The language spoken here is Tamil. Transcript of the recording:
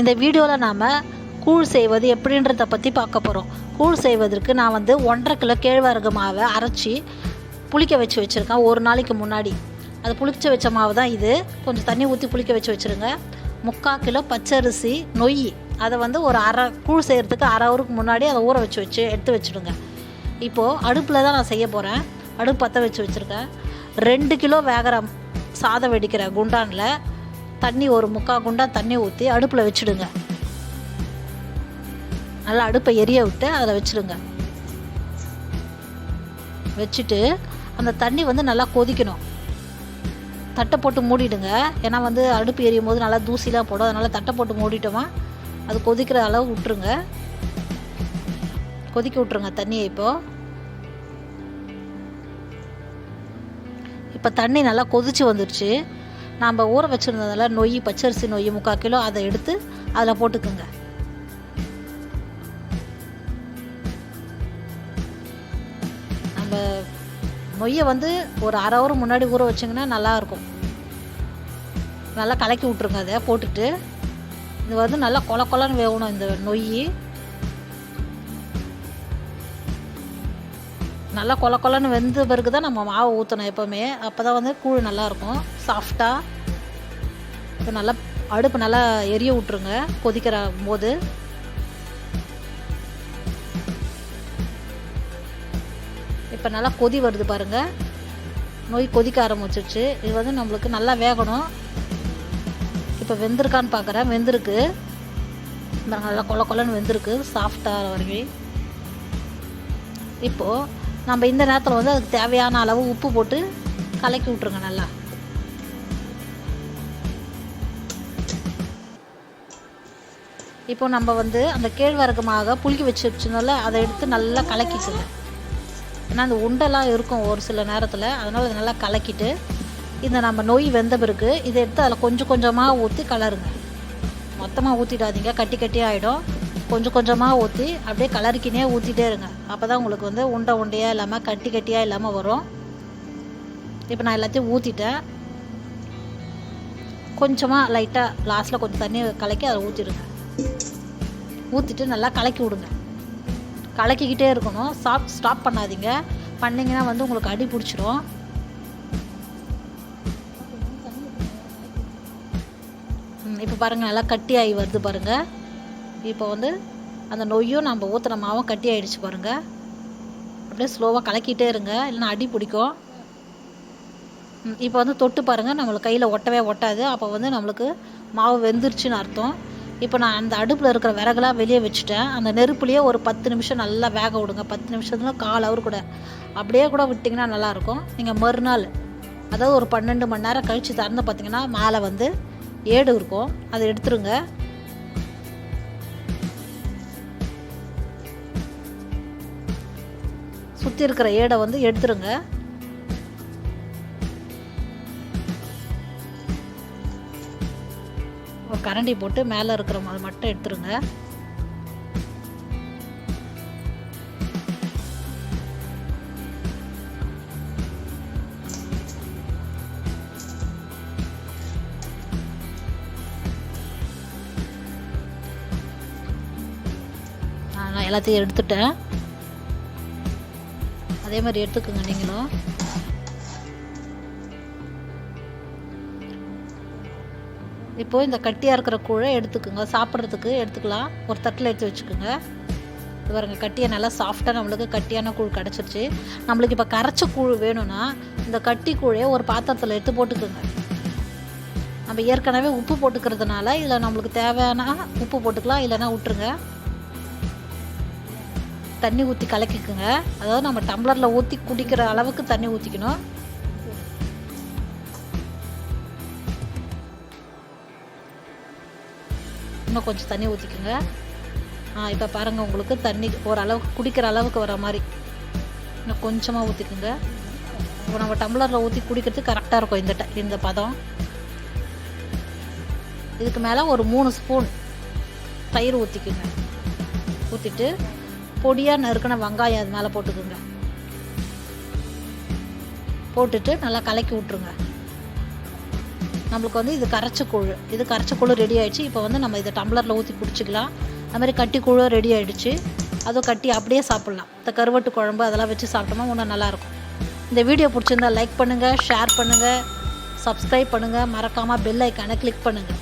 இந்த வீடியோவில் நாம் கூழ் செய்வது எப்படின்றத பற்றி பார்க்க போகிறோம். கூழ் செய்வதற்கு நான் 1.5 கிலோ கேழ்வரகு மாவை அரைச்சி புளிக்க வச்சு வச்சுருக்கேன். ஒரு நாளைக்கு முன்னாடி அது புளிக்க வச்ச மாவு தான் இது. கொஞ்சம் தண்ணி ஊற்றி புளிக்க வச்சு வச்சுருங்க. 3/4 கிலோ பச்சரிசி நொய், அதை ஒரு கூழ் செய்கிறதுக்கு அரை ஹவருக்கு முன்னாடி அதை ஊற வச்சு எடுத்து வச்சுடுங்க. இப்போது அடுப்பில் தான் நான் செய்ய போகிறேன். அடுப்பு பற்ற வச்சு வச்சுருக்கேன். 2 கிலோ வேகிற சாதம் வெடிக்கிற குண்டானில் தண்ணி ஒரு 3/4 குண்டான் தண்ணி ஊற்றி அடுப்பில் வச்சுடுங்க. நல்லா அடுப்பை எரிய விட்டு அதில் வச்சுடுங்க. வச்சுட்டு அந்த தண்ணி நல்லா கொதிக்கணும். தட்டை போட்டு மூடிடுங்க. ஏன்னா அடுப்பு எரியும் போது நல்லா தூசிலாம் போடும். அதனால் தட்டை போட்டு மூடிட்டோமா அது கொதிக்கிற அளவு விட்டுருங்க. கொதிக்க விட்ருங்க தண்ணியை. இப்போ தண்ணி நல்லா கொதிச்சு வந்துடுச்சு. நாம் ஊற வச்சுருந்ததால நொய், பச்சரிசி நொய் 3/4 கிலோ அதை எடுத்து அதில் போட்டுக்குங்க. நம்ம நொய்யை ஒரு அரை ஹவர் முன்னாடி ஊற வச்சிங்கன்னா நல்லாயிருக்கும். நல்லா கலக்கி விட்ருங்க. அதை போட்டுட்டு இது நல்லா கொலன்னு வேகணும் இந்த நொய். நல்லா கொலன்னு வெந்த பிறகு தான் நம்ம மாவை ஊற்றணும் எப்போவுமே. அப்போ தான் கூழ் நல்லாயிருக்கும் சாஃப்டாக. இப்போ நல்லா அடுப்பு நல்லா எரிய விட்ருங்க கொதிக்கிற போது. இப்போ நல்லா கொதி வருது பாருங்கள். நொய் கொதிக்க ஆரம்பிச்சிருச்சு. இது நம்மளுக்கு நல்லா வேகணும். இப்போ வெந்திருக்கான்னு பார்க்குறேன். வெந்திருக்கு. நல்லா கொலன்னு வெந்திருக்கு சாஃப்டாக வரைக்கும். இப்போது நம்ம இந்த நேரத்தில் அதுக்கு தேவையான அளவு உப்பு போட்டு கலக்கி விட்ருங்க நல்லா. இப்போ நம்ம அந்த கேழ்வரகு மாவை புளிக்க வச்சுருச்சுனால அதை எடுத்து நல்லா கலக்கிச்சுங்க. ஏன்னா அந்த உண்டெல்லாம் இருக்கும் ஒரு சில நேரத்தில். அதனால் அதை நல்லா கலக்கிட்டு இந்த நம்ம நொய் வெந்த பிறகு இதை எடுத்து அதில் கொஞ்சம் கொஞ்சமாக ஊற்றி கலருங்க. மொத்தமாக ஊற்றிடாதீங்க, கட்டி ஆகிடும். கொஞ்சமாக ஊற்றி அப்படியே கலரிக்கினே ஊற்றிட்டே இருங்க. அப்போ தான் உங்களுக்கு உண்டையாக இல்லாமல் கட்டியாக இல்லாமல் வரும். இப்போ நான் எல்லாத்தையும் ஊற்றிட்டேன். கொஞ்சமாக லைட்டாக லாஸ்ட்டில் கொஞ்சம் தண்ணி கலக்கி அதை ஊற்றிடுங்க. ஊற்றிட்டு நல்லா கலக்கி விடுங்க. கலக்கிக்கிட்டே இருக்கணும். ஸ்டாப் பண்ணாதீங்க. பண்ணிங்கன்னா உங்களுக்கு அடி பிடிச்சிரும். இப்போ பாருங்கள் நல்லா கட்டி ஆகி வருது பாருங்கள். இப்போ அந்த நொய்யும் நம்ம ஊற்றின மாவும் கட்டி ஆகிடுச்சு பாருங்கள். அப்படியே ஸ்லோவாக கலக்கிட்டே இருங்க, இல்லைன்னா அடி பிடிக்கும். இப்போ தொட்டு பாருங்கள், நம்மளுக்கு கையில் ஒட்டவே ஒட்டாது. அப்போ நம்மளுக்கு மாவு வெந்துருச்சுன்னு அர்த்தம். இப்போ நான் அந்த அடுப்பில் இருக்கிற விறகுலாம் வெளியே வச்சுட்டேன். அந்த நெருப்புலேயே ஒரு 10 நிமிஷம் நல்லா வேக விடுங்க. 10 நிமிஷத்துல 1/4 ஹவர் கூட அப்படியே கூட விட்டிங்கன்னா நல்லாயிருக்கும். நீங்கள் மறுநாள் அதாவது ஒரு 12 மணி நேரம் கழித்து திறந்து பார்த்தீங்கன்னா மேலே ஏடு இருக்கும். அதை எடுத்துருங்க. சுற்றி இருக்கிற ஏடை எடுத்துருங்க. ஒரு கரண்டி போட்டு மேலே இருக்கிற அது மட்டும் எடுத்துருங்க. நான் எல்லாத்தையும் எடுத்துட்டேன். அதே மாதிரி எடுத்துக்கோங்க நீங்களும். இப்போது இந்த கட்டியாக இருக்கிற கூழை எடுத்துக்கோங்க. சாப்பிட்றதுக்கு எடுத்துக்கலாம். ஒரு தட்டில் எடுத்து வச்சுக்கோங்க. இது பாருங்க, கட்டியை நல்லா சாஃப்டாக நம்மளுக்கு கட்டியான கூழ் கிடச்சிருச்சு. நம்மளுக்கு இப்போ கரைச்ச கூழ் வேணும்னா இந்த கட்டி கூழையை ஒரு பாத்திரத்தில் எடுத்து போட்டுக்கோங்க. நம்ம ஏற்கனவே உப்பு போட்டுக்கிறதுனால இதில் நம்மளுக்கு தேவையான உப்பு போட்டுக்கலாம், இல்லைன்னா விட்டுருங்க. தண்ணி ஊற்றி கலக்கிக்குங்க. அதாவது நம்ம டம்ளரில் ஊற்றி குடிக்கிற அளவுக்கு தண்ணி ஊற்றிக்கணும். இன்னும் கொஞ்சம் தண்ணி ஊற்றிக்குங்க. இப்போ பாருங்கள், உங்களுக்கு தண்ணி ஓரளவுக்கு குடிக்கிற அளவுக்கு வர மாதிரி இன்னும் கொஞ்சமாக ஊற்றிக்குங்க. இப்போ நம்ம டம்ளரில் ஊற்றி குடிக்கிறதுக்கு கரெக்டாக இருக்கும் இந்த பதம். இதுக்கு மேலே ஒரு 3 ஸ்பூன் தயிர் ஊற்றிக்குங்க. ஊற்றிட்டு பொடியாக நறுக்கின வெங்காயம் அது மேலே போட்டுக்குங்க. போட்டுட்டு நல்லா கலக்கி விட்ருங்க. நம்மளுக்கு வந்து இது கரைச்ச கூழ் ரெடி ஆகிடுச்சு. இப்போ வந்து நம்ம இதை டம்ளரில் ஊற்றி குடிச்சிக்கலாம். அது மாதிரி கட்டி கூழும் ரெடி ஆகிடுச்சு. அதுவும் கட்டி அப்படியே சாப்பிட்லாம். இந்த கருவாட்டு குழம்பு அதெல்லாம் வச்சு சாப்பிட்டோம்னா இன்னும் நல்லாயிருக்கும். இந்த வீடியோ பிடிச்சிருந்தா லைக் பண்ணுங்கள், ஷேர் பண்ணுங்கள், சப்ஸ்கிரைப் பண்ணுங்கள், மறக்காமல் பெல் ஐக்கானை கிளிக் பண்ணுங்கள்.